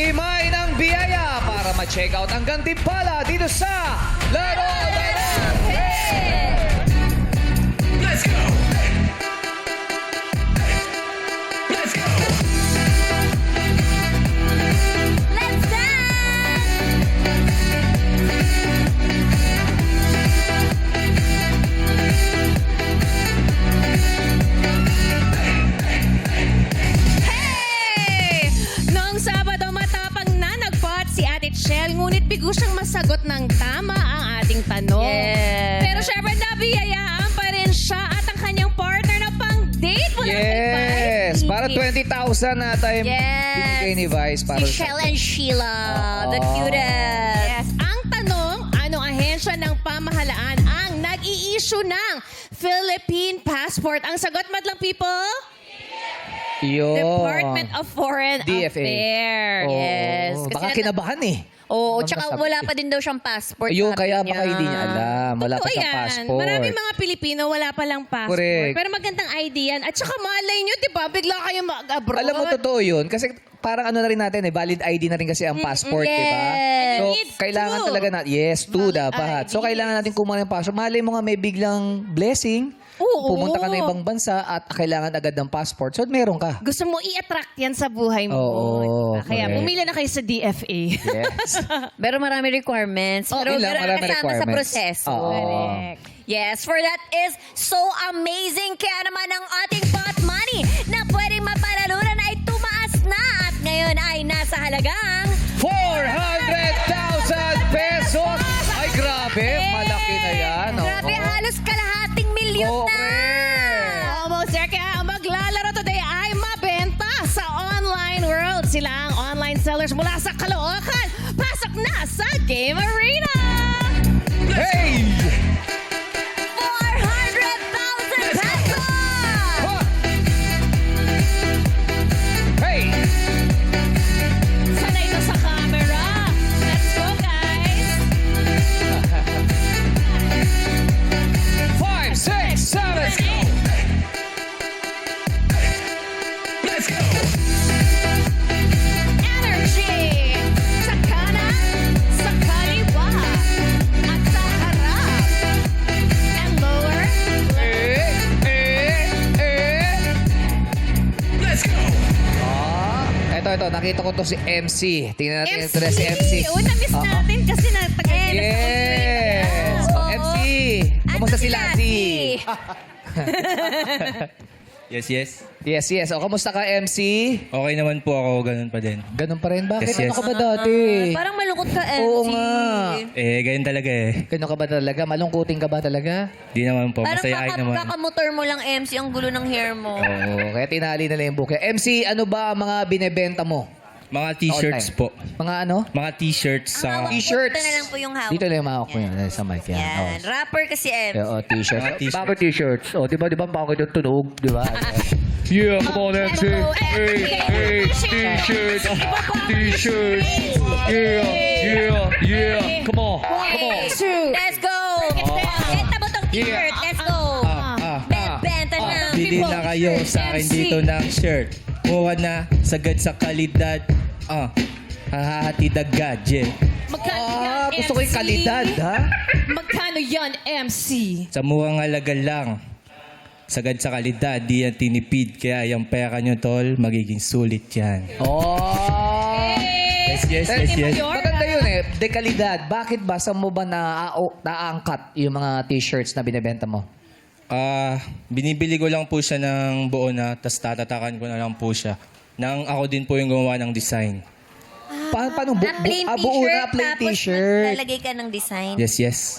Mag-iimay ng biyaya para ma-check out ang gantimpala dito sa Laro Hey! Let's go! Let's go! Let's dance! Hey! Noong Sabado, matapang na nagpot si Ate Chel, ngunit bigo siyang masagot ng tama ang ating tanong. Yes. Pero syempre, nabiyayaan pa rin siya at ang kanyang partner na pang-date mula kay Yes! Vice. Para 20,000 na tayo binigay ni Vice. Para Si Shell and Sheila, the Oo. cutest. Yes. Ang tanong, anong ahensya ng pamahalaan ang nag-i-issue ng Philippine passport? Ang sagot, madlang people? Yun. Department of Foreign DFA. Affairs. Oo. Yes, kasi Baka kinabahan eh. Oo, Ang tsaka kasabi. wala pa din daw siyang passport. Yun, sabi kaya niya. baka hindi niya alam. Wala pa Totoo siyang yan. passport. Maraming mga Pilipino wala palang passport. Correct. Pero magandang idea yan. At saka malay nyo, di ba? Bigla kayo mag-abroad. Alam mo, totoo yun. Kasi parang ano na rin natin eh, valid ID na rin kasi ang passport, di ba? yes. So, It's kailangan two. talaga natin, yes, two Valid dapat. So, ID. kailangan natin kumuha ng passport. Malay mo nga may biglang blessing, Oo. pumunta ka na ibang bansa at kailangan agad ng passport. So, meron ka. Gusto mo i-attract yan sa buhay mo. Oo, Diba? Kaya correct. pumila na kayo sa DFA. Yes. Pero marami requirements. Oh, pero yun lang, pero marami kasama sa requirements. proseso. Oo. Correct. Yes, for that is so amazing. Kaya naman ang ating pot money na pwedeng mapanalunan ay tumaas na at ngayon ay nasa halagang 400,000 pesos! Ay, grabe. Malaki na yan. Oo. grabe, halos kalahating milyon na. Correct. Almost there. Kaya ang maglalaro today ay mabenta sa online world. Sila ang online sellers mula sa Caloocan. Pasok na sa Game Arena! Hey! 400,000 pesos! Ha! Hey! Sana ito sa camera. Let's go, guys! 5, 6, 7, Let's go! Energy! Sa kanan, sa kaliwa, at sa harap. And lower. Let's go! Ito, nakita ko to si MC. Tingnan natin ito na si MC. Oh, na-miss Oo. natin kasi natagal na Yes! Oo. MC! Kamusta si Lassie? Yes, yes. Yes. O, kamusta ka, MC? Okay naman po ako, ganun pa din. Ganun pa rin. Bakit? Yes, yes. Ano ka ba dati? Parang malungkot ka, MC. Oo nga. Ganyan talaga eh. Ganun ka ba talaga? Malungkutin ka ba talaga? Di naman po, Parang masayain naman. kakamotor mo lang, MC. Ang gulo ng hair mo. Oo, kaya tinali na lang yung buke. MC, ano ba ang mga binebenta mo? Mga t-shirts Online. po. Mga ano? Mga t-shirts sa... T-shirts. Ito na lang po yung hawak. Dito lang yung mahawak mo yan. Sa mic yan. Yan. Rapper kasi, MC. Oo, t-shirts. Mga t-shirts. Bakit t-shirts? O, di ba bakit yung tunog? Di ba? Yeah, come on, MC. Hey, t-shirts. T-shirts. Yeah. Come on. Let's go! Benta mo tong t-shirt. Let's go! Benta na. Bili na kayo sa akin dito ng shirt. Kuha na, sagad sa kalidad. Hahahatid agad, yeah. Magkano Gusto ko yung kalidad, ha? Magkano yan, MC? Sa murang halaga lang. Sagad sa kalidad, di yan tinipid. Kaya yung pera nyo, tol, magiging sulit yan. Oh! Yes. Maganda yun eh. Dekalidad. Bakit ba? Saan mo ba naaangkat yung mga t-shirts na binibenta mo? Binibili ko lang po siya ng buo na, tas tatatakan ko na lang po siya. Nang ako din po yung gumawa ng design. Paano? Na plain buo t-shirt, na plain tapos t-shirt. lalagay ka ng design. Yes.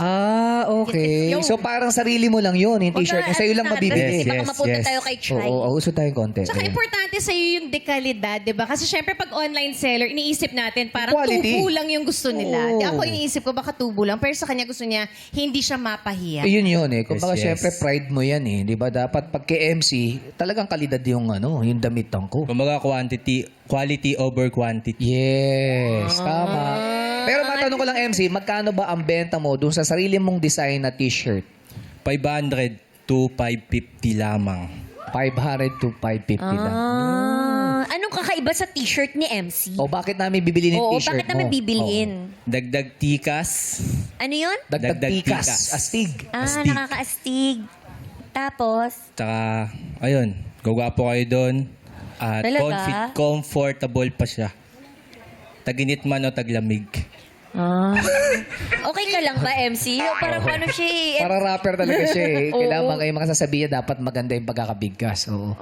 Okay. So parang sarili mo lang yun, yung t-shirt. Yung sa'yo lang mabibili. Kasi baka Yes, mapunta yes. tayo kay Chai. Oo, uso tayong konti. Tsaka Ayun. importante sa'yo yung dekalidad, di ba? Kasi syempre pag online seller, iniisip natin parang Quality. tubo lang yung gusto nila. Oo. Di ako iniisip ko baka tubo lang, pero sa kanya gusto niya hindi siya mapahiya. Yun eh. Kung baka Yes. syempre pride mo yan eh. Di ba? Dapat pag kay-MC, talagang kalidad yung yung damitan ko. Kumbaga quality over quantity. Yes, tama. Pero matanong ko lang, MC, magkano ba ang benta mo dun sa sarili mong design na t-shirt? 500 to 550 lamang. 500 to 550 lang. Anong kakaiba sa t-shirt ni MC? O bakit namin bibili ng Oo, t-shirt bakit namin mo? bibiliin? Dagdag tikas. Ano yun? Dagdag Dagdag tikas. tikas. Astig. Astig. Nakakaastig. Tapos, Tsaka, ayun, gagwapo kayo doon. At Talaga? comfortable pa siya. Taginit man o taglamig. okay ka lang ba, MC? O parang paano siya eh? Para rapper talaga siya eh. Oo. Kailangan kayo mga sasabihin, dapat maganda yung pagkakabigkas. Oo.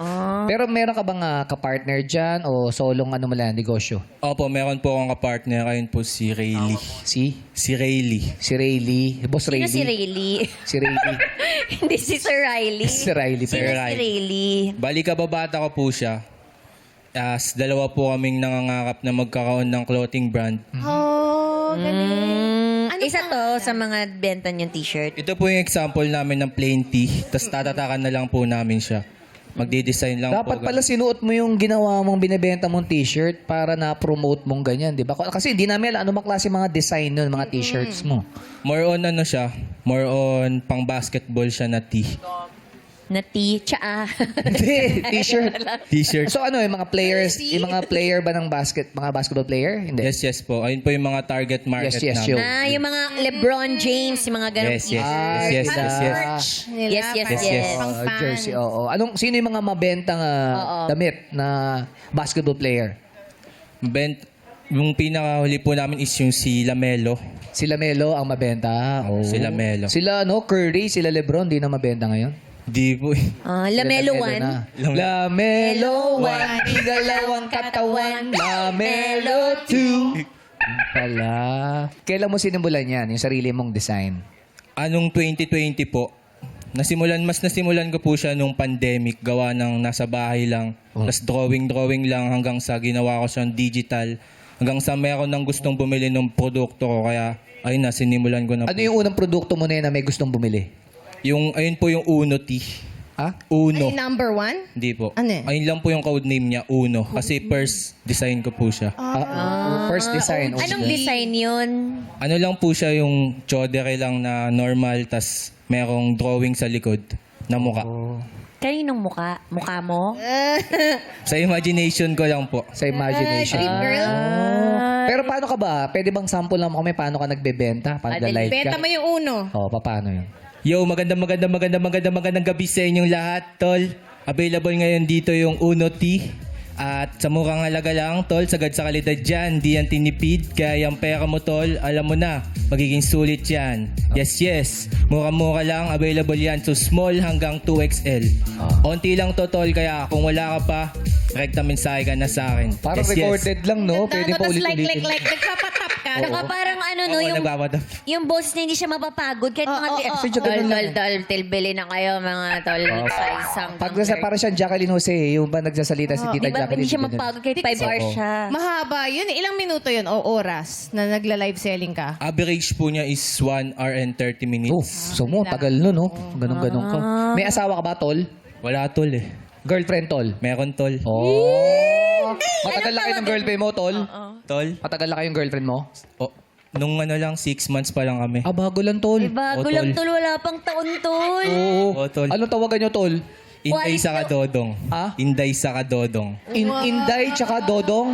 Pero meron ka bang kapartner dyan o solong ano mo lang, negosyo? Opo, meron po akong kapartner. Ayun po si Rayleigh. Si Rayleigh. Si Rayleigh. Boss Sino Rayleigh. si Rayleigh? Si Rayleigh. Hindi si Sir Riley. Si Riley. Sino si Riley. Rayleigh? Bali kababata ko po siya. As dalawa po kaming nangangakap na magkakaroon ng clothing brand. Oh, galing. Ano Isa pa? to sa mga benta niyang t-shirt. Ito po yung example namin ng plain tee. Tapos tatatakan na lang po namin siya. Magde-design lang Dapat po. pala sinuot mo yung ginawa mong binibenta mong t-shirt para na-promote mong ganyan, di ba? Kasi hindi namin alam ano mga klase mga design nun, mga t-shirts mo. More on ano siya? More on pang basketball siya na tee. Na tsa. Hindi, t-shirt. T-shirt. So ano, yung mga players, yung mga player ba ng mga basketball player? Hindi. Yes po. Ayun po yung mga target market Yes, namin. yun. Yung mga LeBron James, yung mga ganun. Yes. Nila. Yes. Pang fan. Jersey, oo. Sino yung mga mabentang damit na basketball player? Yung pinakahuli po namin is yung si Lamelo. Sila Melo ang mabenta. Oh. Si Lamelo. Sila Curry, sila LeBron, di na mabenta ngayon. Di po. Lamelo Sila 1. na. Lamelo 1, igalawang katawan. Lamelo 2. Pala. Kailan mo sinimulan yan, yung sarili mong design? Anong 2020 po? Nasimulan ko po siya nung pandemic. Gawa ng nasa bahay lang. Tapos drawing lang hanggang sa ginawa ko siyang digital. Hanggang sa meron ng gustong bumili ng produkto ko. Kaya ayun na, sinimulan ko na Ano po. yung unang produkto mo na yun na may gustong bumili? Ayun po yung Uno Tea. Ha? Uno. Ay, number one? Hindi po. Ano yun? Ayun lang po yung code name niya, Uno. Kasi first design ko po siya. First design. Anong design yun? Ano lang po siya yung chodere lang na normal, tas merong drawing sa likod na muka. Kaninong muka? Mukha mo? Sa imagination ko lang po. Sa imagination. Dream girl? Pero paano ka ba? Pwede bang sample lang kami paano ka nagbebenta? Pag Adali. live Benta ka? mo yung uno. Paano yun? Yo, magandang gabi sa inyong lahat, tol. Available ngayon dito yung Uno Tea. At sa murang halaga lang, tol, sagad sa kalidad dyan, di yan tinipid. Kaya yung pera mo, tol, alam mo na, magiging sulit yan. Yes. Mura-mura lang, available yan. So small hanggang 2XL. Onti lang to, tol, kaya kung wala ka pa, rekta mensahe ka na sa akin. Parang recorded lang, no? Pwede pa Tapos ulit-ulitin. nagpapatap ka. Saka parang ano no, yung Nagbabatap. yung boses na hindi siya mapapagod. Kahit mga tol, tilbili na kayo mga tol. Sa isang Parang siyang Jacqueline Jose, yung ba nagsasalita si Tita Di ba Jacqueline? hindi siya ganun. mapagod kahit 5 hours siya. Mahaba yun. Ilang minuto yun o oras na nagla-live selling ka? Average po niya is 1 hour and 30 Oh, minutes. so mo, tagal nun, no? Ganun-ganun ka. May asawa ka ba, Tol? Wala, tol eh. Girlfriend, Tol? Meron, tol. Oh. Matagal na kayo ng girlfriend mo, Tol? Tol? Matagal na kayong girlfriend mo? Oh, nung ano lang, 6 months pa lang kami. Ah, bago lang, Tol. Bago Oh, lang tol. tol, wala pang taon tol. Oo. Oh, Tol. Anong tawagan nyo, Tol? Inday Quality sa kadodong. Ha? Inday sa kadodong. Inday tsaka Dodong?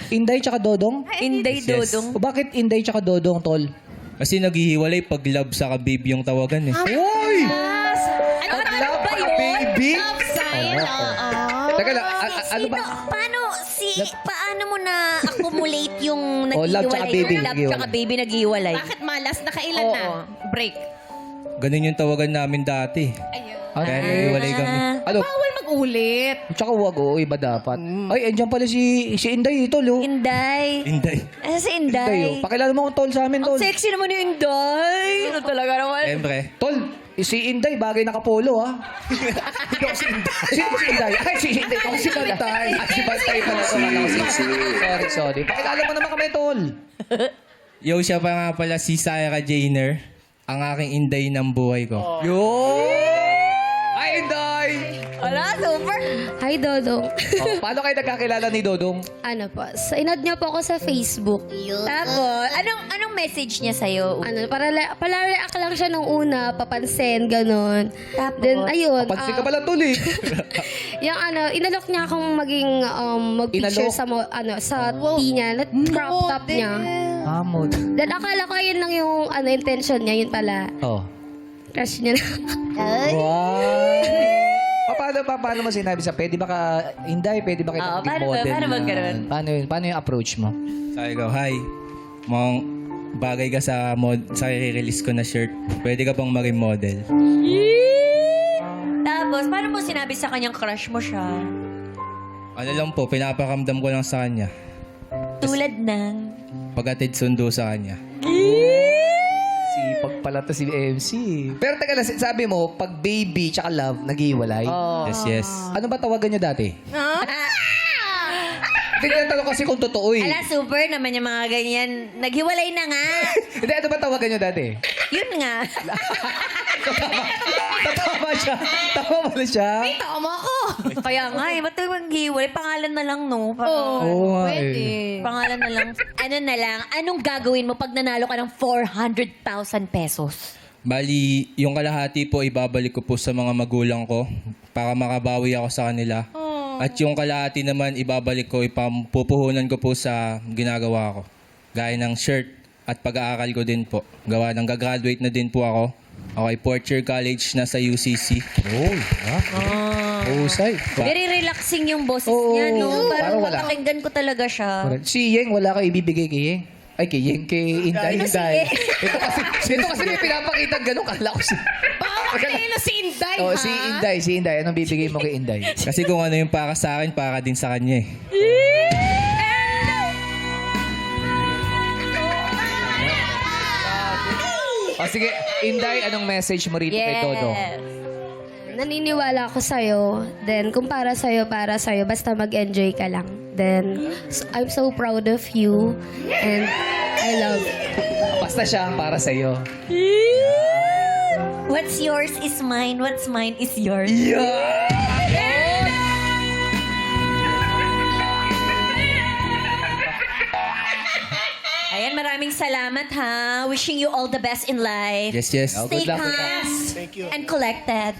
Inday tsaka Dodong? Inday Yes. dodong. O bakit Inday tsaka Dodong, Tol? Kasi naghihiwalay pag love sa baby yung tawagan eh. Uy! Ano Love ba ka, yun? baby? Sign, oo. Teka lang, ano ba? Paano mo na-accumulate yung Oh, love tsaka baby, Love tsaka baby naghiwalay. Bakit malas? Nakailan na? Break. Ganun yung tawagan namin dati. Kaya naghihiwalay kami. Ano? Bawal mag-ulit. Tsaka wag, iba dapat. Ay, andyan pala si Inday, Tol, oh. Inday. Inday. Ano si Inday, oh. Inday? Pakilala mo ang Tol sa amin, Tol. Ang sexy naman ni Inday. Ano talaga naman? Siyempre. Tol, si Inday, bagay nakapolo, ha? Ikaw si Inday. Si Inday. Ay, si Inday. Ikaw si Bantay. Ay, si Bantay pala ito. Sorry. Pakilala mo naman kami, Tol. Yo, siya pa nga pala si Sarah Jainer. Ang aking Inday ng buhay ko. Yo! Ay, Inday! Wala, super. Hi, Dodong. Oh, paano kayo nagkakilala ni Dodong? Ano po, inad niya po ako sa Facebook. Tapos, anong message niya sa'yo? Ano, pala-react lang siya nung una, papansin, ganun. Tapos? Then, ayun. Pansin ka pala tol eh. Yung ano, inalok niya akong maging mag-picture Inalok? sa tea niya, na crop top niya. Amod. Then, akala ko yun lang yung intention niya, yun pala. Oh. Crush niya na. Wow. Paano mo sinabi sa pwede ba ka, Inday, pwede ba kita Oo, maging paano ba? model? Paano ba ganun? Paano yun? Paano yung approach mo? Sabi ko, hi, mukhang bagay ka sa i-release ko na shirt. Pwede ka bang maging model? Tapos, paano mo sinabi sa kanyang crush mo siya? Ano lang po, pinapakamdam ko lang sa kanya. Tulad ng... Paghatid sundo sa kanya. Sipag pala to si MC. Pero teka lang, sabi mo, pag baby tsaka love, nag-iwalay. Yes, yes. Ano ba tawagan nyo dati? Hindi tinatanong kasi kung totoo eh. Ala, super naman yung mga ganyan. Naghiwalay na nga. Hindi, ano ba tawagan nyo dati? Yun nga. Tama siya. Tama ba na siya? Tama ko. Kaya nga eh, ba't maghiwalay? Pangalan na lang, no? Oo nga Pwede. Pangalan na lang. Ano na lang, anong gagawin mo pag nanalo ka ng 400,000 pesos? Bali, yung kalahati po ibabalik ko po sa mga magulang ko para makabawi ako sa kanila. At yung kalahati naman ibabalik ko, pupuhunan ko po sa ginagawa ko. Gaya ng shirt at pag-aaral ko din po. Gawa ng gagraduate na din po ako. Ako ay fourth year college na sa UCC. Usay. Very relaxing yung boses Oo, niya, no? Parang parang wala. patakinggan ko talaga siya. Si Yeng, wala ka ibibigay kay Yeng? Ay, kay Yeng, kay Inday. Ito si Yeng. Ito kasi may pinapakita ganun. Kala ko si... Bakit na si Inday, Oh, ha? si Inday. Anong bibigay mo kay Inday? Kasi kung ano yung para sa akin, para din sa kanya eh. O sige, Inday, anong message mo rito kay Dodo? Naniniwala ako sa'yo. Then, kung para sa'yo, basta mag-enjoy ka lang. Then, I'm so proud of you. And I love you. Basta siya ang para sa'yo. What's yours is mine, what's mine is yours. Ayan, maraming salamat ha. Wishing you all the best in life. Yes, yes. Oh, Stay good luck, good calm and collected.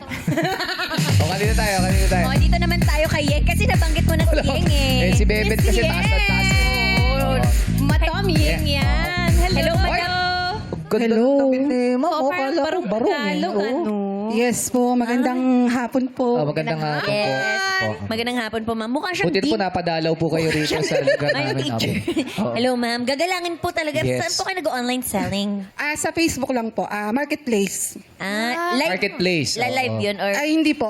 O, kanina tayo. O, dito naman tayo kay Yeng kasi nabanggit mo na si Yeng eh. Si Bebet kasi taas na taas. Madam Yeng yan. Hello, madam. Hello. Oh, parang barong-Tagalog, ano? Yes po, magandang hapon po. Magandang hapon po. Yes. Magandang hapon po, ma'am. Mukha siyang Buti po napadalaw po kayo rito sa lugar Ay, namin. teacher. Oo. Hello, ma'am. Gagalangin po talaga. Yes. Saan po kayo nag-online selling? Sa Facebook lang po, marketplace. Marketplace. Live Oo. yun or Ay, hindi po,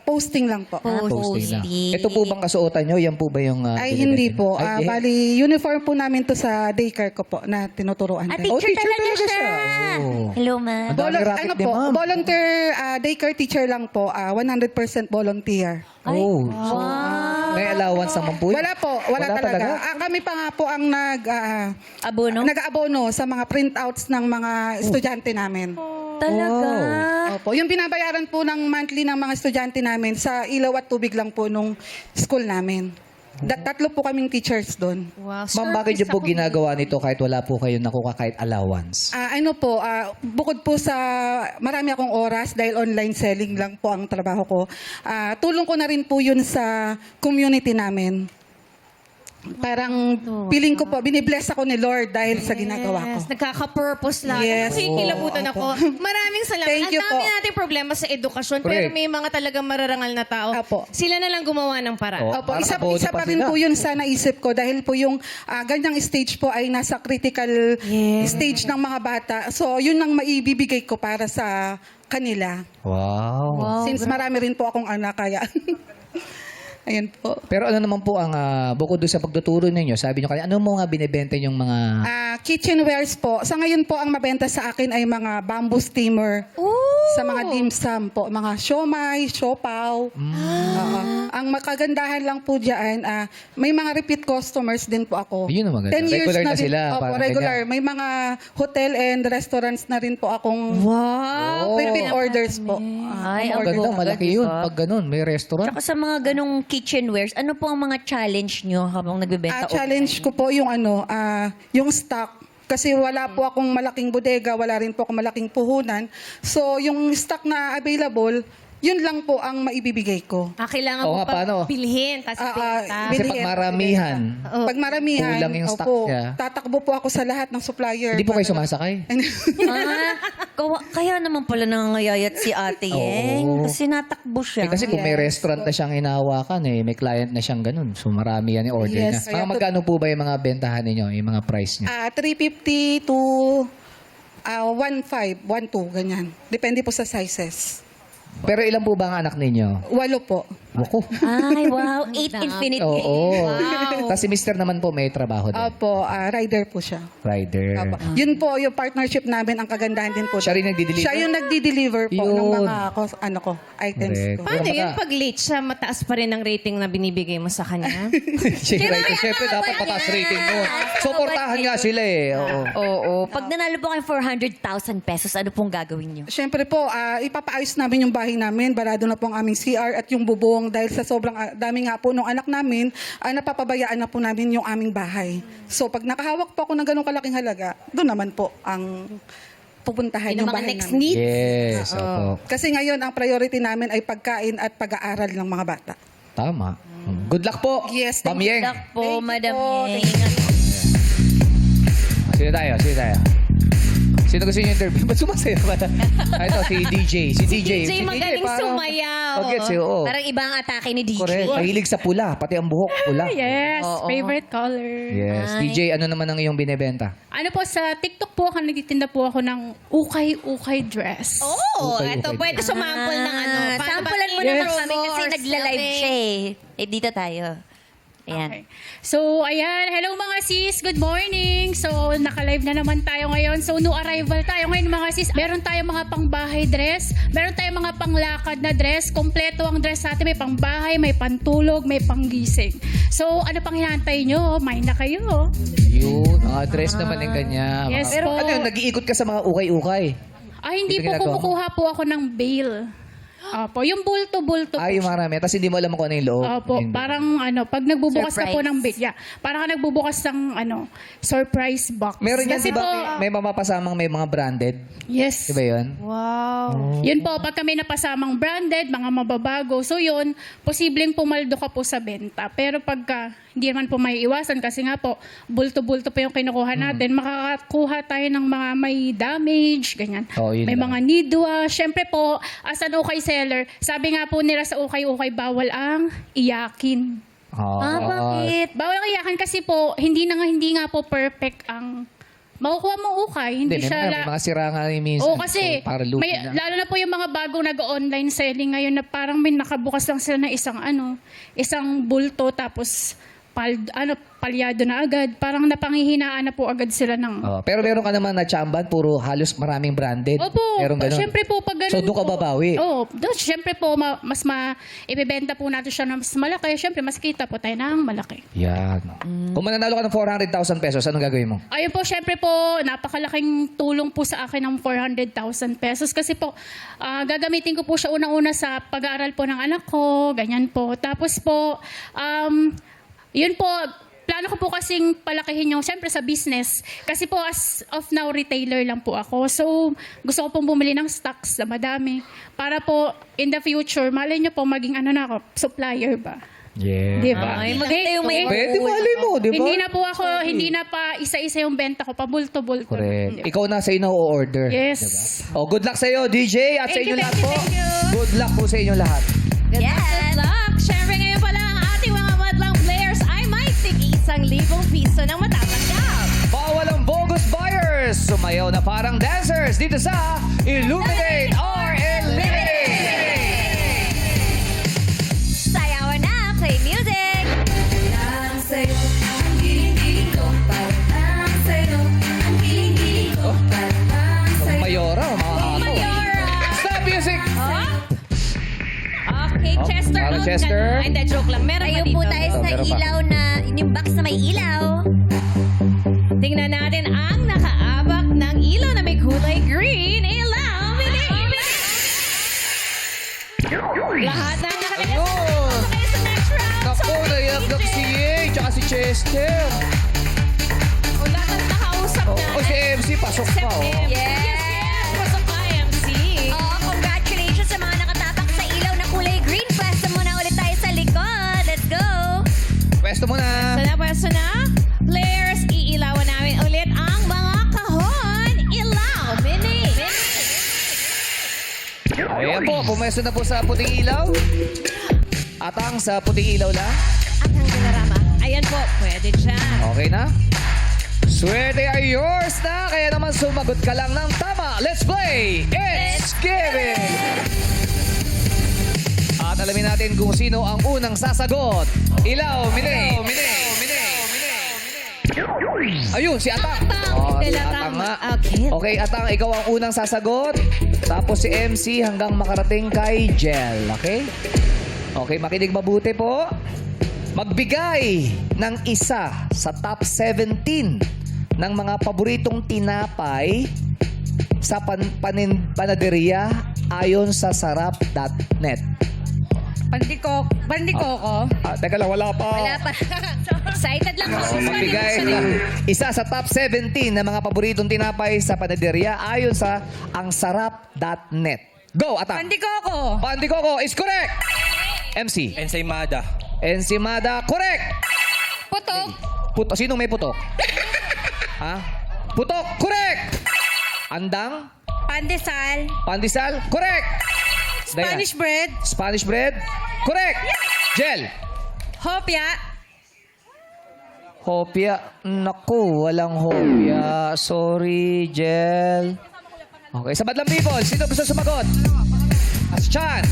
posting lang po. Posting lang. Ito po bang kasuotan nyo? Yan po ba yung... Ay, hindi po. Ay, Bali, uniform po namin to sa daycare ko po na tinuturuan. Ah, din. teacher, teacher talaga talaga siya. siya. Oh. Hello, ma'am. Ang dami racket ano ni po, ma'am. volunteer daycare teacher lang po, 100% volunteer. Oh. May allowance naman po yun. Wala po, wala talaga. Kami pa nga po ang Abono? nag-aabono sa mga printouts ng mga estudyante namin. Talaga. Opo, yung binabayaran po ng monthly ng mga estudyante namin sa ilaw at tubig lang po nung school namin. Tatlo po kaming teachers doon. Wow, Ma'am, bakit nyo po ginagawa nito kahit wala po kayo nakuha kahit allowance? Ano po, bukod po sa marami akong oras dahil online selling lang po ang trabaho ko, tulong ko na rin po yun sa community namin. Parang feeling ko po, binibless ako ni Lord dahil sa ginagawa ko. Yes, nagkaka-purpose lang. Yes. Nakikilabutan ako. Maraming salamat. Thank you Ang dami po. nating problema sa edukasyon, Correct. pero may mga talagang mararangal na tao. Apo. Sila na lang gumawa ng paraan. Oh. Opo, Parang isa abono pa pa rin sila. po yun sa naisip ko dahil po yung ganyang stage po ay nasa critical stage ng mga bata. So, yun ang maibibigay ko para sa kanila. Wow. Since marami rin po akong anak, kaya... Ayan po. Pero ano naman po ang, bukod doon sa pagtuturo ninyo, sabi nyo kanina, ano mo nga binibenta yung mga... Kitchenwares po. Sa ngayon po, ang mabenta sa akin ay mga bamboo steamer. Sa mga dim sum po. Mga siomay, siopaw. Ang makagandahan lang po dyan, may mga repeat customers din po ako. Yun ang maganda. 10 years Regular na rin- sila, Opo, parang regular. ganyan. May mga hotel and restaurants na rin po akong Wow! repeat orders po. Ay, ang Ganda, Agad, malaki di yun. ba? Pag ganun, may restaurant. Tsaka sa mga ganong kitchenwares, ano po ang mga challenge nyo habang nagbebenta? Challenge ko po yung yung stock. Kasi wala po akong malaking bodega, wala rin po akong malaking puhunan. So, yung stock na available, yun lang po ang maibibigay ko. Kailangan Oo mo nga, pa paano? bilhin, tapos benta. Kasi bilhin. pag maramihan, Pag maramihan, Kulang yung stock opo, niya. tatakbo po ako sa lahat ng supplier. hindi po kayo sumasakay. Kaya naman pala nangangayayat si Ate Yeng. Kasi natakbo siya. Kasi kung may restaurant na siyang hinahawakan, may client na siyang ganun. So marami yan yung order Yes, niya. kaya Magkano po ba yung mga bentahan ninyo, yung mga price niya? 350 to 1.5, 1.2, ganyan. Depende po sa sizes. Pero ilan po ba ang anak ninyo? 8 po. Ako. Ay, wow. 8 infinity. Oo. Tapos si Mr. naman po may trabaho din. Opo, rider po siya. Rider. Opo. Yun po, yung partnership namin, ang kagandahan din po. Siya rin nagdi-deliver? Siya yung nagdi-deliver po ng Yun. mga items Correct. ko. Paano Baka- yun pag late siya, mataas pa rin ang rating na binibigay mo sa kanya? Siyempre dapat pataas rating mo. Suportahan nga sila eh. Oo. Oo. Pag nanalo po kayo 400,000 pesos, ano pong gagawin nyo? Siyempre po, ipapaayos namin yung bahay namin. Barado na po ang aming CR at yung bubong dahil sa sobrang dami nga po nung anak namin, napapabayaan na po namin yung aming bahay. So pag nakahawak po ako ng ganong kalaking halaga, doon naman po ang pupuntahan Yung yung mga bahay next namin. need. Yes, opo. Kasi ngayon, ang priority namin ay pagkain at pag-aaral ng mga bata. Tama. Good luck po. Yes, Ma'am thank you. Yeng. Dak po, Thank you Madam po. Yeng. Sino tayo? Sino gusto niyo interview? Ba't sumasayo ka? Ito, si DJ. Si DJ. DJ magaling parang- sumayaw. Pag-gets, oo. Parang ibang atake ni DJ. Correct. Mahilig sa pula. Pati ang buhok, pula. Yes, Oo. favorite color. Yes. Ay. DJ, ano naman ang iyong binebenta? Ano po, sa TikTok po ako nagtitinda po ako ng ukay-ukay dress. Oh, Okay, eto, okay. pwede sumample ng ano. Paano ba Sampulan mo i-promo naman kami kasi or nagla-live selling? siya eh. Dito tayo. Ayan. Okay. So, ayan. Hello mga sis. Good morning. So, naka-live na naman tayo ngayon. So, new arrival tayo ngayon mga sis. Meron tayong mga pangbahay dress. Meron tayong mga panglakad na dress. Kompleto ang dress sa atin. May pangbahay, may pantulog, may panggising. So, ano pang hinahantay nyo? May na kayo. Yun. Ang address naman yung ganyan. Yes Pero po. ano yun? Nag-iikot ka sa mga ukay-ukay. Hindi Ito po ginagawa mo? kumukuha po ako ng bail. Opo, yung bulto-bulto po Ay, siya. marami. Tapos hindi mo alam kung ano yung loob. Opo, Hindi. parang pag nagbubukas ka po Surprise. ng parang ka nagbubukas ng surprise box. Meron yan, Kasi di ba? po, May mapapasamang may mga branded. yes. Di ba yun? Yun po, pag kami napasamang branded, mga mababago, so yun, posibleng pumaldo ka po sa benta. Pero pagka hindi naman po may iwasan kasi nga po, bulto-bulto po yung kinukuha natin, makakakuha tayo ng mga may damage, ganyan. Oo, yun may lang. mga nidwa. Siyempre po, as an ukay seller, sabi nga po nila sa ukay-ukay, bawal ang iyakin. Oo. Bakit? Bawal ang iyakin kasi po, hindi nga po perfect ang makukuha mo ukay. Hindi Hindi, siya may mga sira nga rin minsan. Oo, kasi So, para lugi may, na. lalo na po yung mga bagong nag-online selling ngayon na parang may nakabukas lang sila ng isang bulto tapos palyado na agad. Parang napanghihinaan na po agad sila ng... Oo. Pero meron ka naman na chamban, puro halos maraming branded. Opo, Meron ganun. syempre po pag ganun So, doon ka po- babawi. Oo, doon syempre po ibebenta po natin siya ng mas malaki. Syempre mas kita po tayo ng malaki. Yan. Kung mananalo ka ng 400,000 pesos, anong gagawin mo? Ayun po, syempre po, napakalaking tulong po sa akin ng 400,000 pesos kasi po, gagamitin ko po siya unang-una sa pag-aaral po ng anak ko, ganyan po. Tapos po, yun po, plano ko po kasing palakihin yung, syempre sa business. Kasi po, as of now, retailer lang po ako. So, gusto ko pong bumili ng stocks na madami. Para po, in the future, malay nyo po, maging na ako, supplier ba? Yeah. Di ba? Ay, maganda yung may... Pwede, mali mo, di ba? Hindi na po ako, hindi na pa isa-isa yung benta ko, pabulto-bulto. Correct. Ikaw na sa na o-order. Yes. Diba? Oh, good luck sa iyo, DJ, at sa Thank inyo you, lahat thank po. you, thank you. Good luck po sa inyo lahat. Yes. Good luck! Siyempre ngayon pala ang ating mga madlang players ay may tig-1,000 ng matatanggap. Bawal ang bogus buyers. Sumayaw na parang dancers dito sa Illuminate or Eliminate. Sayawan na, play music! Mayora, mga ako. Stop music! Okay, Chester. Para out ka Chester. na. Ay, hindi, joke lang. Meron Tayo pa dito. po tayo sa meron pa. ilaw na, yung box na may ilaw. Tingnan natin ang nakaabak ng ilaw na may kulay green. Ilaw, mini! Lahat na nakalagay Ayun. sa next round. Naku, naiyak na si Ye, tsaka si Chester. O, lahat nakausap na. O si MC, pasok pa. Oh. Yes! Pasok ka, MC. Oo, congratulations sa mga nakatapak sa ilaw na kulay green. Pwesto muna ulit tayo sa likod. Let's go! Pwesto mo na. Pwesto na. Players, iilawan namin ulit ang mga kahon. Ilaw, mini. Ayan po, pumesto na po sa puting ilaw. Atang sa puting ilaw lang. At ang dilarama. Ayan po, pwede dyan. Okay na? Swerte ay yours na, kaya naman sumagot ka lang ng tama. Let's play! It's Giving! At alamin natin kung sino ang unang sasagot. Ilaw, mini! Ayun, si Atang. Oh, si Atang nga. Okay. Okay, Atang, ikaw ang unang sasagot. Tapos si MC hanggang makarating kay Jel. Okay? Okay, makinig mabuti po. Magbigay ng isa sa top 17 ng mga paboritong tinapay sa panaderia ayon sa sarap.net. Bandikoko. Teka lang, wala pa. Wala pa. Excited lang ako. Magbigay ng isa sa top 17 ng mga paboritong tinapay sa panaderia ayon sa angsarap.net. Go, Atang! Bandikoko. Pandikoko is correct! MC. Ensaymada. Ensimada, correct! Putok. Puto, sino may putok? Ha? Putok, correct! Andang? Pandesal. Pandesal, correct! Dayan. bread. Spanish bread, correct! Jel? Hopya. Hopia. Naku, walang hopia. Sorry, Jel. Okay, sa Badlang People, sino gusto sumagot? Chan.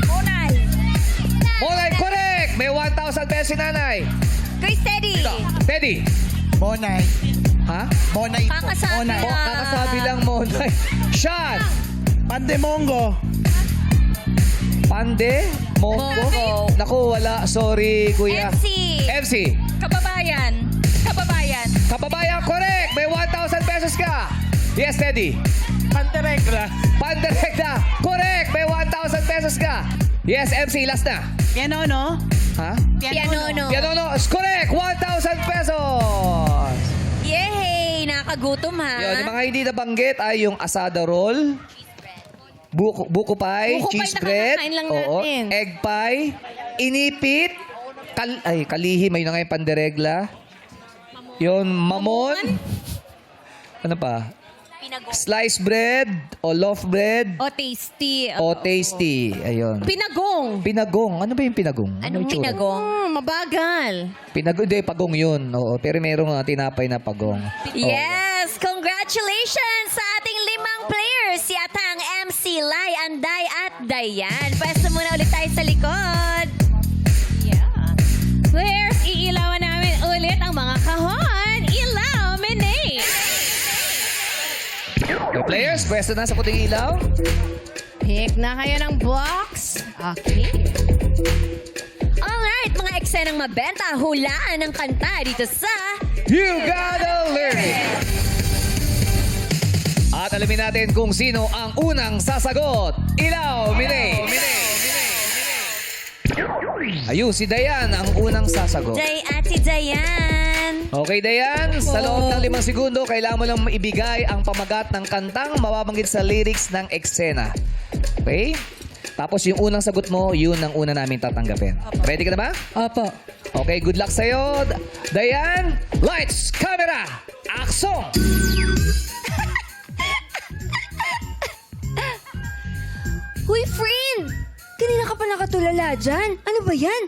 Monal. Monay, correct! May 1,000 pesos si nanay. Grace Teddy. Teddy. Monay. Ha? Monay. Kakasabi Monay. lang. Kakasabi lang Monay. Sean. Pandemongo. Pande? Mongo? Naku, wala. Sorry, kuya. MC. Kababayan. Kababayan, correct! May 1,000 pesos ka. Yes, Teddy. Panteregla. Pandirekta, correct! May 1,000 pesos ka. Yes, MC, last na. Piano, no? Ha? Piano. Piano, no? Correct! 1,000 pesos! Yay! Nakagutom ha. Yun, yung mga hindi nabanggit ay yung asada roll, buko pie, Buko pie cheese bread, nakakakain lang oo, natin. egg pie, inipit, kalihim, ayun na nga yung pandiregla. Yun, mamon. Ano pa? Sliced bread o loaf bread O tasty. o tasty. Ayun. Pinagong. Pinagong. Ano ba yung pinagong? Anong Ano yung tsura? pinagong? Mabagal. Pinagong. Hindi, pagong yun. Oo, pero merong tinapay na pagong. Yes! Congratulations sa ating 5 players. Si Atang, MC, Lai, Anday at Dayan. Pwesto muna ulit tayo sa likod. Yeah. Players, iilawan namin ulit ang mga kahon. Ilaw, mini. Okay, players, pwesto na sa puting ilaw. Pick na kayo ng box. Okay. Alright, mga eksenang mabenta, hulaan ng kanta dito sa... You gotta learn it! At alamin natin kung sino ang unang sasagot. Ilaw, Mine! Ayun, si Dayan ang unang sasagot. Day Ate Dayan. Okay, Dayan, sa loob ng 5 segundo, kailangan mo lang maibigay ang pamagat ng kantang mababanggit sa lyrics ng eksena. Okay? Tapos yung unang sagot mo, yun ang una namin tatanggapin. Ready ka na ba? Opo. Okay, good luck sa'yo. Dayan, lights, camera, action! Huy, friend! Kanina ka pa nakatulala dyan. Ano ba yan?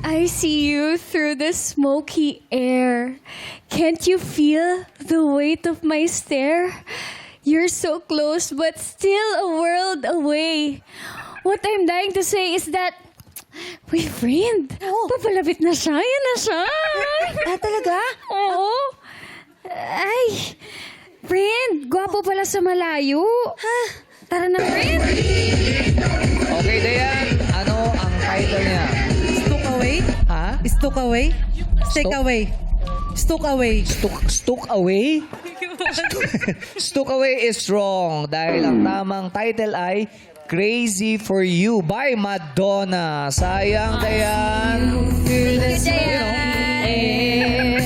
I see you through the smoky air. Can't you feel the weight of my stare? You're so close, but still a world away. What I'm dying to say is that, wait, friend, papalapit na siya. Yan na siya. Talaga? Oo. Ay, friend, gwapo pala sa malayo. Ha? Tara na, friend. Okay, Dayan, ano ang title niya? Stook away? Ha? Stook away? Stick Stook? away. Stook away. Stook away? Stook away is wrong dahil ang tamang title ay Crazy for You by Madonna. Sayang, Dayan. Thank you, Dayan.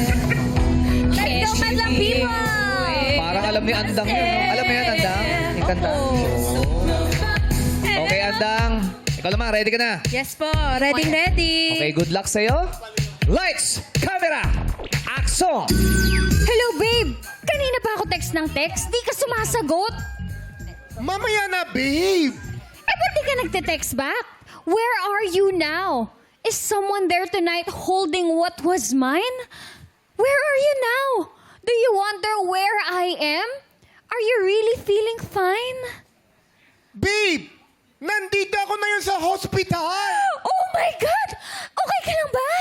Let's go, Madlang people! Parang alam ni Andang yun, no? Alam mo yan, Andang? Yung kanta? Okay, Andang. Ikaw naman, ready ka na? Yes po, ready. Okay, good luck sa'yo. Lights, camera, action! Hello, babe! Kanina pa ako text ng text. Di ka sumasagot. Mamaya na, babe! Eh, ba't di ka nagte-text back? Where are you now? Is someone there tonight holding what was mine? Where are you now? Do you wonder where I am? Are you really feeling fine? Babe! Nandito ako na yun sa hospital! Oh my God! Okay ka lang ba?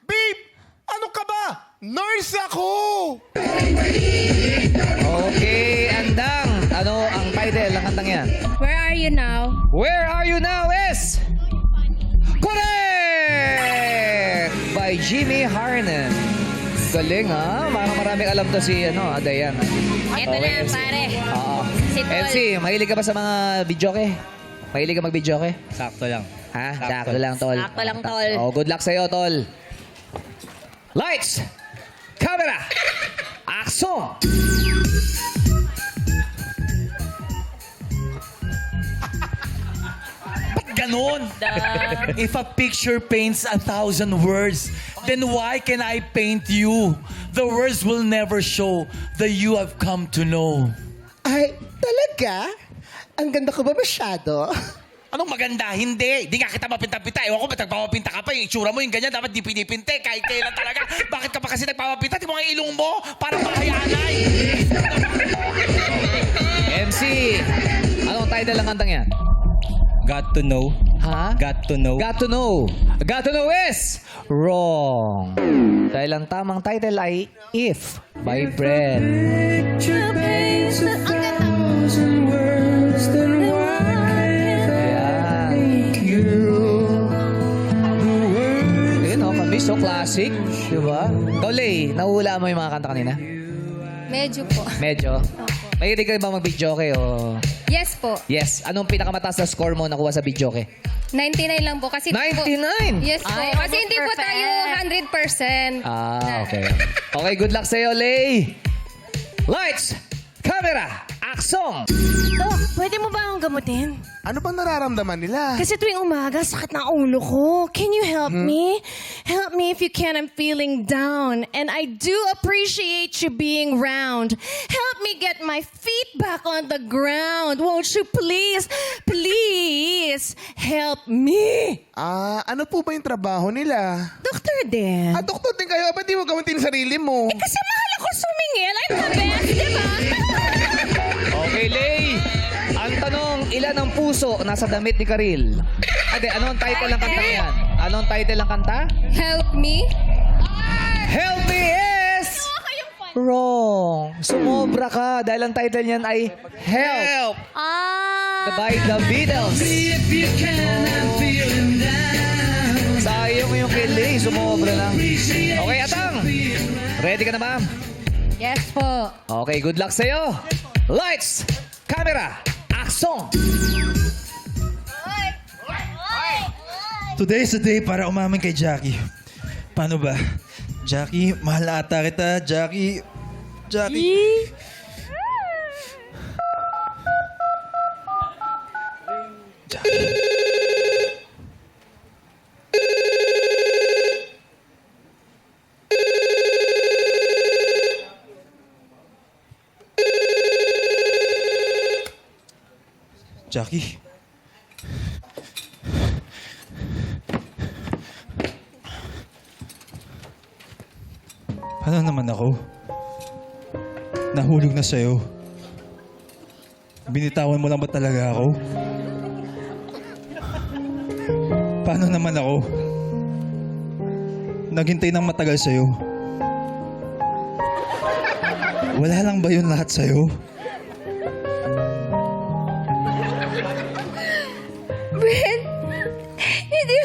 Babe! Ano ka ba? Nurse ako! Okay, Andang. Ano ang title ng kantang yan? Where are you now? Where Are You Now is... Correct! By Jimmy Harnan. Galing, ha? Maraming alam to si, Dayan. Ito na, pare. Oo. Si Tol. MC, mahilig ka ba sa mga videoke? Mahilig ka mag-videoke? Sakto lang. Ha? Sakto lang, Tol. Sakto lang, Tol. Oh, good luck sa'yo, Tol. Lights! Camera! Action! Ganon. If a picture paints 1,000 words, then why can I paint you? The words will never show the you I've come to know. Ay, talaga? Ang ganda ko ba masyado? Anong maganda? Hindi. Di nga kita mapinta-pinta. Ewan ko ba't nagpapapinta ka pa? Yung itsura mo yung ganyan. Dapat di pinipinte. Kahit kailan talaga. Bakit ka pa kasi nagpapapinta? Di mo nga ilong mo. Parang mahayanay. MC, anong title ng kantang yan? Got to know. Ha? Got to know. Got to know. Got to know is wrong. Dahil ang tamang title ay If by Brent. Ayan. Ayun, kami so classic. Diba? Kaulay, nahula mo yung mga kanta kanina? Medyo po. Medyo? Mahilig ka ba mag-videoke o... Yes po. Yes. Anong pinakamataas na score mo nakuha sa videoke? 99 lang po. Kasi 99? Yes po. Ay, Kasi hindi po perfect. tayo 100%. Ah, okay. Okay, good luck sa'yo, Lay. Lights, camera, action! Dok, pwede mo ba akong gamutin? Ano bang nararamdaman nila? Kasi tuwing umaga, sakit na ulo ko. Can you help me? Help me if you can. I'm feeling down. And I do appreciate you being round. Help me get my feet back on the ground. Won't you please, please help me? Ano po ba yung trabaho nila? Doktor din. Doktor din kayo. Ba't di mo gamitin sarili mo? Kasi mahal ako sumingil. I'm the best, di ba? Okay, Lay. Ang tanong, ilan ang puso nasa damit ni Karil? Ade, ano ang title ng kanta yan? Ano ang title ng kanta? Help me. Help me is... Wrong. Sumobra ka dahil ang title niyan ay Help. By the Beatles. Sayang yung kay Lay. Sumobra lang. Okay, Atang. Ready ka na, ma'am? Yes po. Okay, good luck sa'yo. Lights, camera, action! Today is the day para umamin kay Jackie. Paano ba? Jackie, mahal na ata kita. Jackie. Jackie. Paano naman ako? Nahulog na sa'yo. Binitawan mo lang ba talaga ako? Paano naman ako? Naghintay ng matagal sa'yo. Wala lang ba yun lahat sa'yo? Brent, hindi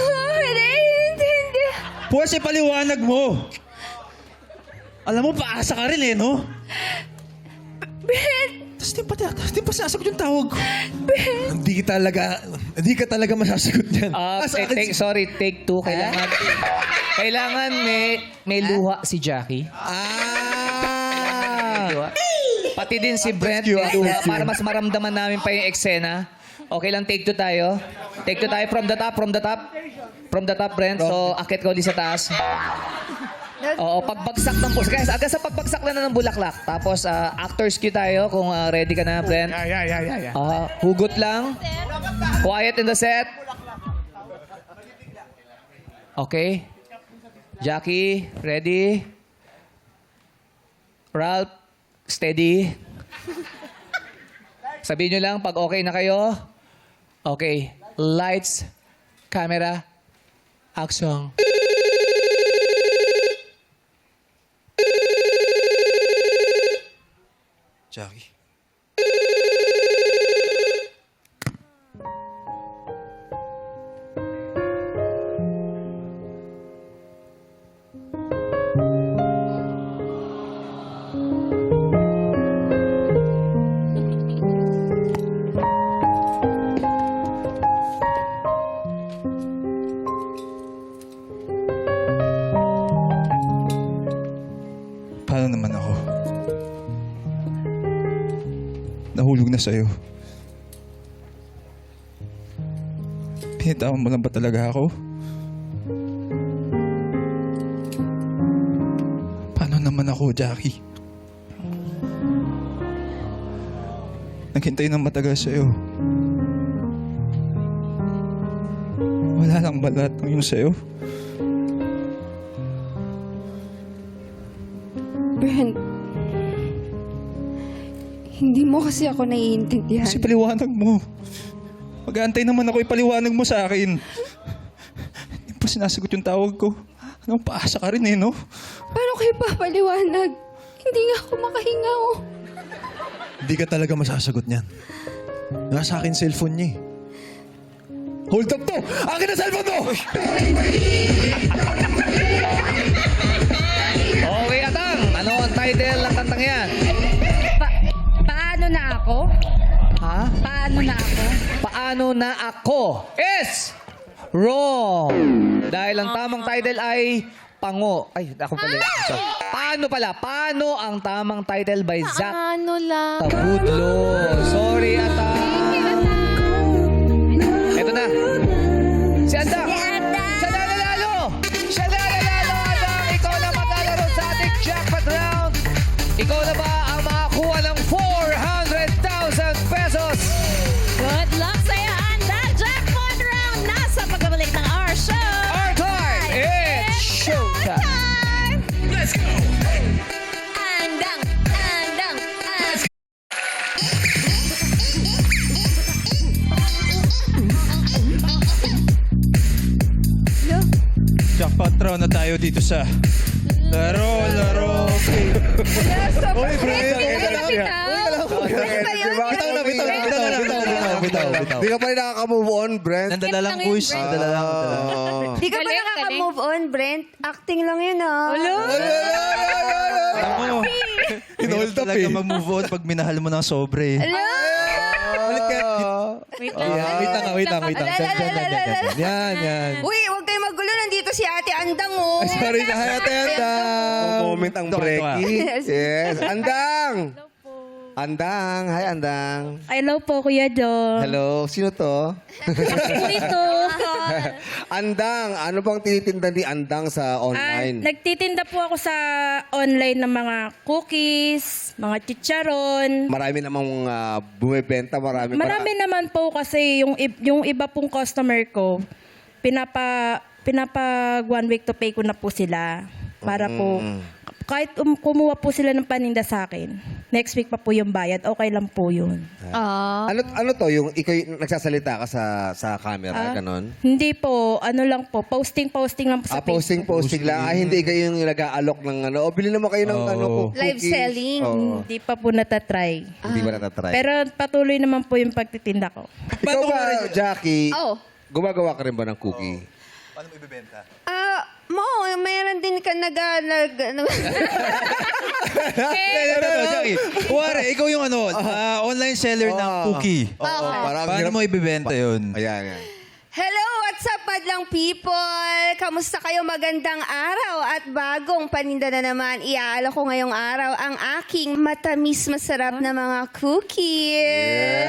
Boss, ipaliwanag mo. Alam mo, paasa ka rin eh, no? Tapos di pa sinasagot yung tawag ko. Hindi ka talaga masasagot niyan. Sorry, take 2. Kailangan may luha si Jackie. May luha. Pati din si Brent, may luha, para mas maramdaman namin pa yung eksena. Okay lang, take 2 tayo. Take 2 tayo from the top. From the top, Brent. So, akit ka ulit sa taas. Oo, pagbagsak ng puso. Guys, agad sa pagbagsak na ng bulaklak. Tapos, actors cue tayo kung ready ka na, Brent. Yeah. Hugot lang. Quiet in the set. Okay. Jackie, ready? Ralph, steady. Sabihin nyo lang pag okay na kayo. Okay. Lights, camera, action. Jackie. Paano naman ako? Nahulog na sa'yo. Pinitawan mo lang ba talaga ako? Paano naman ako, Jackie? Naghintay ng matagal sa'yo. Wala lang ba lahat ng yung sa'yo? Brent, hindi mo kasi ako naiintindihan. Kasi paliwanag mo. Mag-aantay naman ako, ipaliwanag mo sa akin. Hindi pa sinasagot yung tawag ko. Anong paasa ka rin eh, no? Paano kayo papaliwanag? Hindi nga ako makahinga, oh. Hindi ka talaga masasagot niyan. Nasa akin cellphone niya eh. Hold up to! Akin na cellphone to! Okay, Atang. Ano ang title ng kantang yan? Paano na ako? Ha? Paano na ako? Paano na ako? Is wrong. Dahil ang tamang title ay Pango. Ay, ako pala. So, paano pala? Paano ang tamang title by Zach Ano lang? Tabudlo? Sorry, Atang. Ito na. Si Andang. Siya na nanalo. Siya na nanalo, Andang. Ikaw na maglalaro sa ating jackpot round. Ikaw na ba ang makakuha ng 400,000 pesos? Good luck sa'yo, Anda! Jackpot round! Nasa pagbabalik ng our show! Our time! It's showtime! Let's go! Andang! Andang! Jackpot round na tayo dito sa Laro. Uy, Brent! Bitaw. Di ka pa rin nakaka-move on, Brent. Nandala lang po siya. Di ka ba nakaka-move on, Brent? Acting lang yun, ah. Ako, Inold up talaga eh. mag-move on pag minahal mo ng sobre. Balik ka. Wait lang. Yan. Uy, huwag kayo magulo. Nandito si Ate Andang, oh. Sorry na, hi, Ate Andang. Moment ang breaky. Yes. Andang! Andang. Hi, Andang. Hello po, Kuya Jo. Hello. Sino to? Ako ito. Andang. Ano bang tinitinda ni Andang sa online? Nagtitinda po ako sa online ng mga cookies, mga chicharon. Marami namang bumibenta. Marami naman po kasi yung iba pong customer ko, pinapa 1 week to pay ko na po sila. Para po, kahit kumuha po sila ng paninda sa akin, next week pa po yung bayad, okay lang po yun. Ano to? Yung ikaw yung nagsasalita ka sa camera, ganon? Hindi po, ano lang po, posting lang po sa Facebook. Posting lang. Hindi kayo yung nag-aalok ng ano. O, bilhin naman kayo ng cookies. Live selling. Oo. Hindi pa po natatry. Hindi ba natatry? Pero patuloy naman po yung pagtitinda ko. Ikaw ba, Jackie, Oh. gumagawa ka rin ba ng cookie? Ah, Mo, mayroon din ka Jackie, kuwari, ikaw yung online seller ng cookie. Parang Paano mo ibibenta yun? Ayan, ayan. Hello, what's up, madlang people? Kamusta kayo? Magandang araw at bagong paninda na naman. Iaalok ko ngayong araw ang aking matamis masarap na mga cookies.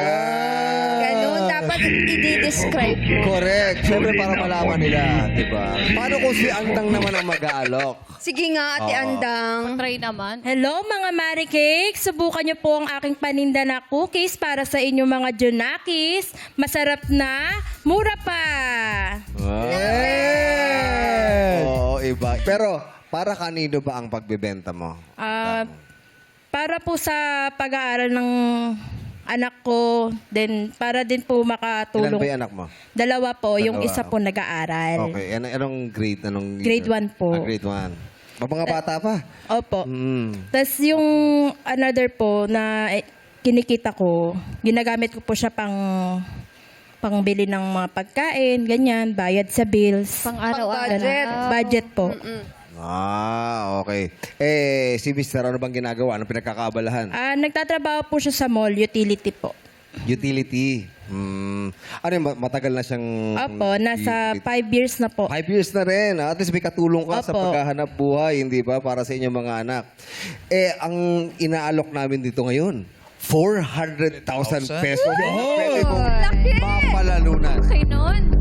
Ganun, dapat i-describe mo. Correct. Siyempre para malaman nila, di ba? Paano kung si Andang naman ang mag-aalok? Sige nga, Ate Andang. Try naman. Hello mga Mari Cake! Subukan niyo po ang aking paninda na cookies para sa inyong mga Junakis. Masarap na, mura pa! Oo, iba. Pero, para kanino ba ang pagbebenta mo? Para po sa pag-aaral ng anak ko, then para din po Ilan makatulong. ba yung anak mo? Dalawa po, yung Dalawa, isa po nag-aaral. Okay. Anong grade? Grade 1 po. Grade 1. Mga bata pa. Opo. Mm. Tapos yung another po na kinikita ko, ginagamit ko po siya pangbili ng mga pagkain, ganyan, bayad sa bills. Pang-araw-araw. Budget po. Okay. Si Mr. ano bang ginagawa? Anong pinagkakaabalahan? Nagtatrabaho po siya sa mall, utility po. Utility. Ano yung matagal na siyang... Opo, nasa 5 years na po. 5 years na rin. At least may katulong ka sa Opo. paghahanap buhay, hindi ba? Para sa inyong mga anak. Ang inaalok namin dito ngayon, 400,000 pesos. Pwede mong mapalalunan. Okay nun.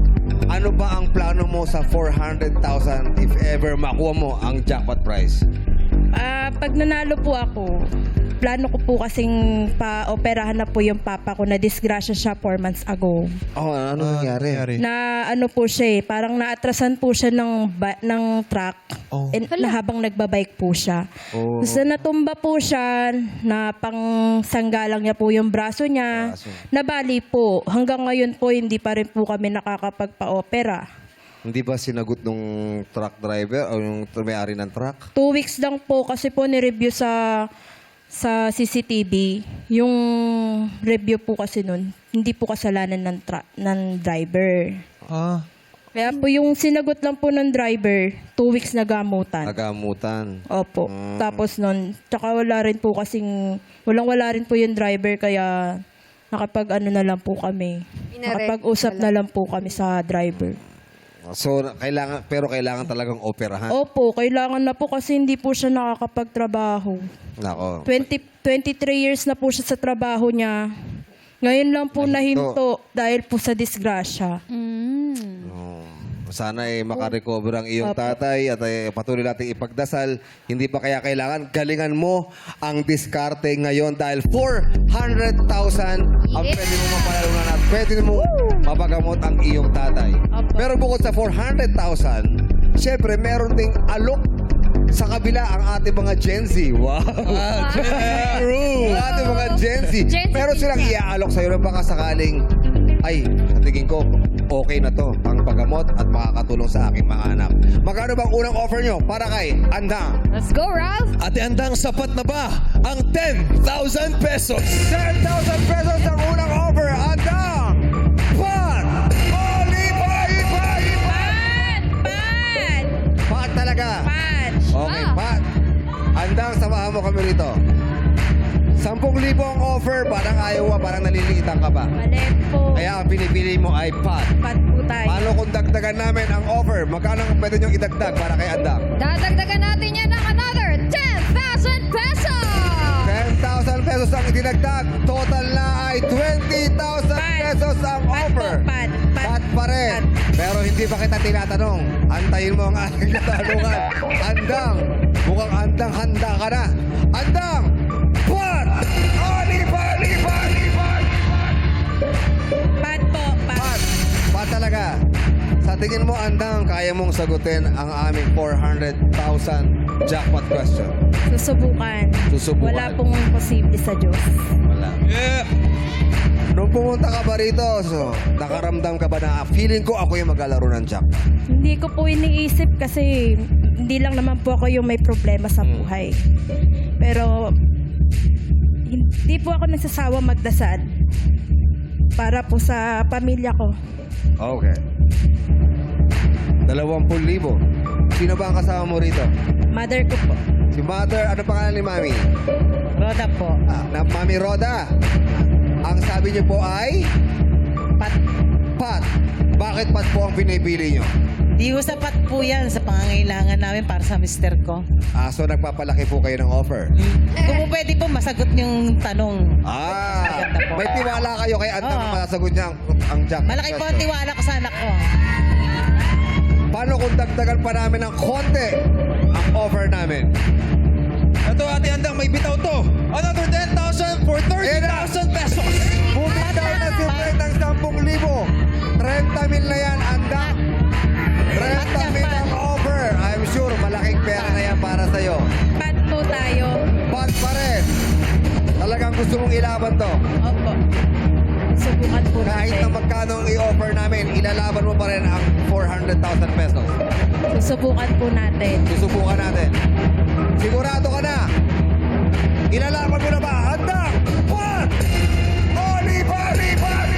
Ano ba ang plano mo sa 400,000 if ever makuha mo ang jackpot prize? Pag nanalo po ako, plano ko po kasing pa-operahan na po yung papa ko na disgrasya siya 4 months ago. Ano nangyari? Na ano po siya parang naatrasan po siya ng truck na habang nagbabike po siya. So natumba po siya na pang sanggalang niya po yung braso niya. Nabali po. Hanggang ngayon po hindi pa rin po kami nakakapagpa-opera. Hindi ba sinagot nung truck driver o yung may-ari ng truck? 2 weeks lang po kasi po ni-review sa CCTV. Yung review po kasi nun, hindi po kasalanan ng driver. Kaya po yung sinagot lang po ng driver, 2 weeks na gamutan. Nagamutan. Opo. Tapos nun, tsaka wala rin po kasing, wala rin po yung driver kaya nakapag-ano na lang po kami. Nakapag-usap na lang po kami sa driver. So, kailangan talagang operahan. Opo, kailangan na po kasi hindi po siya nakakapagtrabaho. Nako. 23 years na po siya sa trabaho niya. Ngayon lang po nahinto dahil po sa disgrasya. Sana makarecover ang iyong tatay at patuloy nating ipagdasal. Hindi pa kaya kailangan galingan mo ang diskarte ngayon dahil 400,000 ang pwede mo mapalalunan at pwede mo mapagamot ang iyong tatay. Pero bukod sa 400,000, syempre meron ding alok sa kabila ang ating mga Gen Z. Wow! True! Ang ating mga Gen Z. Meron silang iaalok sa'yo na baka sakaling, ay, sa tingin ko, okay na to ang paggamot at makakatulong sa aking mga anak. Magkano bang unang offer nyo para kay Andang? Let's go, Ralph. Ate Andang, sapat na ba ang 10,000 pesos? 10,000 pesos ang unang offer, Andang! Pat! Pat talaga! Okay, Pat. Andang, samahan mo kami rito. 10,000 ang offer, parang ayaw, parang naliliitan ka ba? Malit po. Kaya ang pinipili mo ay Pat. Pat po tayo. Paano kung dagdagan namin ang offer? Magkano ang pwede niyong idagdag para kay Andang? Dadagdagan natin yan ng another 10,000 pesos! 10,000 pesos ang idinagdag. Total na ay 20,000 pesos ang offer. Pat. Pat pa rin. Pero hindi pa kita tinatanong. Antayin mo ang aking katanungan. Andang, mukhang Andang handa ka na. Andang! Pat! Pat po. Pat! Pat talaga. Sa tingin mo, Andang, kaya mong sagutin ang aming 400,000 jackpot question. Susubukan. Wala pong posible sa Diyos. Wala. Nung pumunta ka ba rito, nakaramdam ka ba na feeling ko ako yung maglalaro ng jackpot? Hindi ko po iniisip kasi hindi lang naman po ako yung may problema sa buhay. Pero hindi po ako nagsasawa magdasal para po sa pamilya ko. Okay. 20,000. Sino ba ang kasama mo rito? Mother ko po. Si Mother, ano pangalan ni Mami? Roda po. Mami Roda. Ang sabi niyo po ay? Pat. Pat. Bakit Pat po ang pinipili niyo? Di ko sapat po yan sa pangangailangan namin para sa mister ko. So nagpapalaki po kayo ng offer. Kung po pwede po masagot yung tanong. May tiwala kayo kay Andang na masasagot niya ang jackpot. Malaki po ang tiwala ko sa anak ko. Paano kung dagdagan pa namin ng konti ang offer namin? Ito, Ate Andang, may bitaw to. Another 10,000 for 30,000 pesos. Bumitaw na si Fred ng 10,000. 30,000 na yan, Andang. 30,000 ang offer. I'm sure malaking pera na yan para sa'yo. Pat po tayo. Pat pa rin. Talagang gusto mong ilaban to. Opo. Subukan po Kahit na magkano ang i-offer namin, ilalaban mo pa rin ang 400,000 pesos. Susubukan po natin. Susubukan natin. Sigurado ka na. Ilalaban mo na ba? Andang! Pat! Oh, lipat! Pat!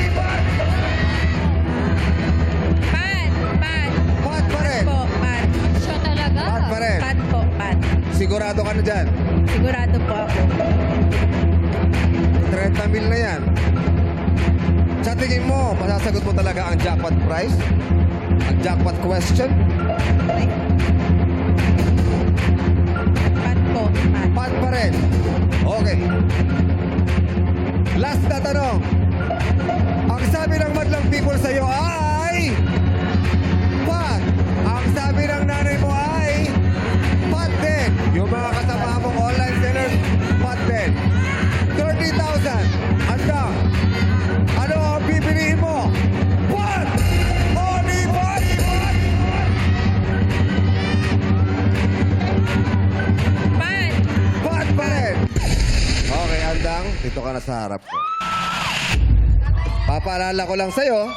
Pat pa rin. Po, pat. Siya talaga. Pat pa rin. Pat po, pat. Sigurado ka na dyan. Sigurado po ako. 30,000 na yan. Sa tingin mo, masasagot mo talaga ang jackpot prize? Ang jackpot question? Pat po, pat. Pat pa rin. Okay. Last na tanong. Ang sabi ng madlang people sa'yo ay... Pat. Ang sabi ng nanay mo ay... Pat din. Yung mga kasama mong online sellers, pat din. 30,000. Andang. Ano ang pipiliin mo? Pat! Only Pat! Pat! Pat pa rin. Okay, Andang. Dito ka na sa harap ko. Papaalala ko lang sa'yo,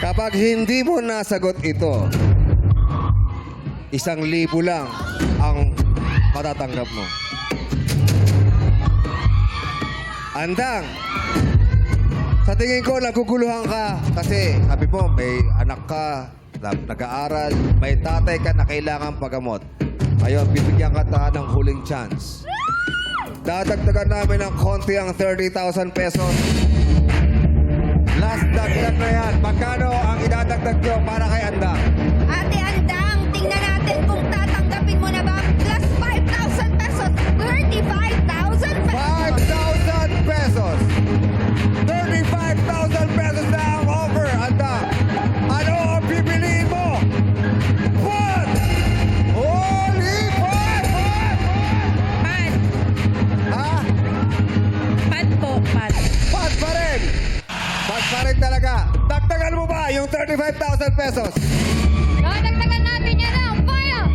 kapag hindi mo nasagot ito, 1,000 lang ang matatanggap mo. Andang, sa tingin ko, naguguluhan ka kasi sabi mo, may anak ka, nag-aaral, may tatay ka na kailangan pagamot. Ngayon, bibigyan ka ng huling chance. Dadagdagan namin ng konti ang 30,000 pesos. Last dagdag na yan. Magkano ang idadagdag nyo para kay Andang? Ate Andang, tingnan natin kung tatanggapin mo na ba ang plus 5,000 pesos, 35,000 pesos. 5,000 pesos. 35,000 pesos na ang offer, Andang. Ano ang pipiliin mo? What? Holy what? Pat! Ha? Pat po, pat. Pat pa rin. Pat pa rin talaga. Dagdagan mo ba yung 35,000 pesos? Dagdagan natin yan ng 5,000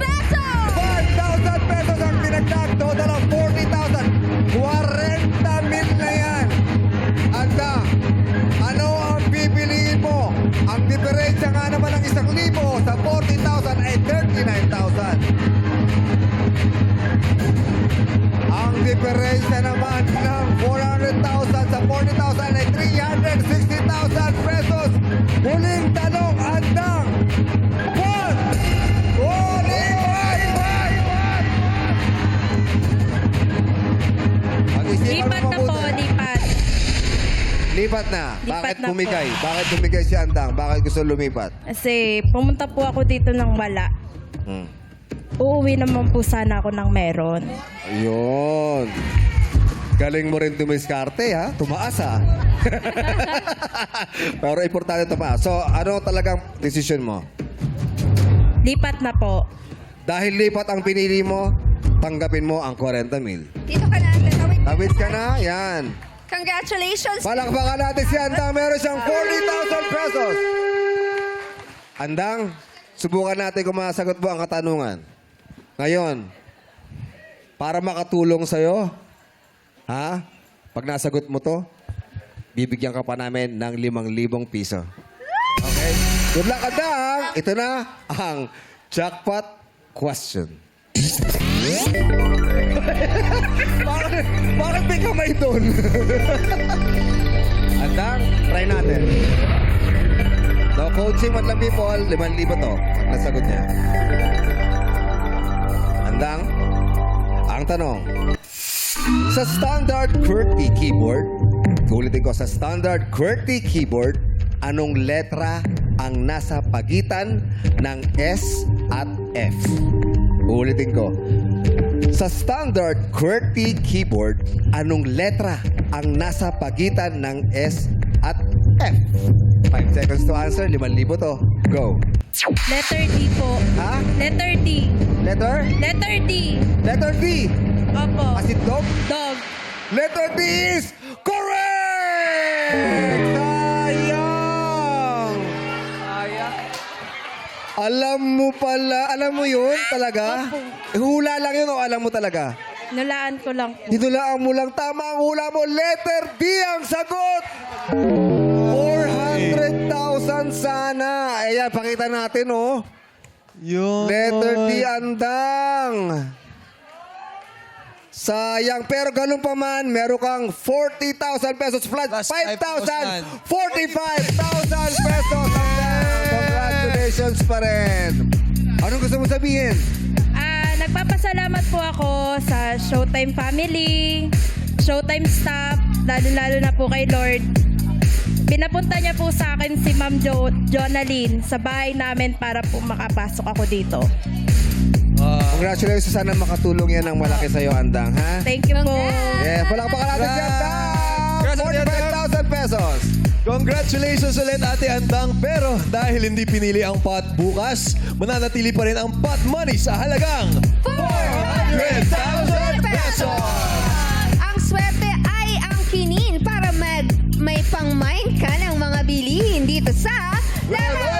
pesos! 5,000 pesos ang pinagdag. Total of 40,000. 40,000 na yan. Andang, ano ang pipiliin mo? Ang diferensya nga naman ng 1,000 sa 40,000 ay 39,000. Ang diferensya naman ng 400,000 sa 40,000 ay 360,000 pesos. Huling tanong, Andang. What? Holy what? Pag-isipan Lipat mo na po, mabuti. lipat. Lipat na. Lipat Bakit na po. bumigay? Bakit bumigay si Andang? Bakit gusto lumipat? Kasi pumunta po ako dito ng wala. Uuwi naman po sana ako ng meron. Ayun. Galing mo rin dumiskarte, ha? Tumaas, ha? Pero importante tumaas. So, ano talagang decision mo? Lipat na po. Dahil lipat ang pinili mo, tanggapin mo ang 40,000. Dito ka na, tatawid. Tawid ka na? Yan. Congratulations. Palakpakan natin si Andang. Meron siyang 40,000 pesos. Andang, subukan natin kung masagot mo ang katanungan. Ngayon, para makatulong sa'yo, ha? Pag nasagot mo to, bibigyan ka pa namin ng 5,000 piso. Okay? Good luck, Andang! Ito na ang jackpot question. bakit may kamay doon? Andang, try natin. No coaching, madlang people. 5,000 to. At nasagot niya. Handang? Ang tanong. Sa standard QWERTY keyboard, ulitin ko, sa standard QWERTY keyboard, anong letra ang nasa pagitan ng S at F? Ulitin ko. Sa standard QWERTY keyboard, anong letra ang nasa pagitan ng S at F? 5 seconds to answer. 5,000 to. Go. Letter D po. Ha? Letter D. Letter? Letter D. Letter D. Opo. As in dog? Dog. Letter D is correct! Sayang! Alam mo pala, alam mo yun talaga? Hula lang yun o alam mo talaga? Nulaan ko lang po. Dinulaan mo lang, tama ang hula mo. Letter D ang sagot! 400,000 sana. Ayan, pakita natin, oh. Yun. Letter D, andang. Sayang. Pero ganun pa man, meron kang 40,000 pesos plus Plus 5,000. 45,000 pesos. Andang. Congratulations pa rin. Anong gusto mo sabihin? Nagpapasalamat po ako sa Showtime family, Showtime staff, lalo-lalo na po kay Lord. Pinapunta niya po sa akin si Ma'am Jonaline sa bahay namin para po makapasok ako dito. Congratulations. Sana makatulong yan ng malaki sa'yo, Andang, ha? Thank you po. Yes, palakpakan natin si Andang. 45,000 pesos. Congratulations ulit, Ate Andang. Pero dahil hindi pinili ang pot bukas, mananatili pa rin ang pot money sa halagang 400,000 pesos. Ang swerte ay ang kinin para may pang-mind ka ng mga bilihin dito sa Level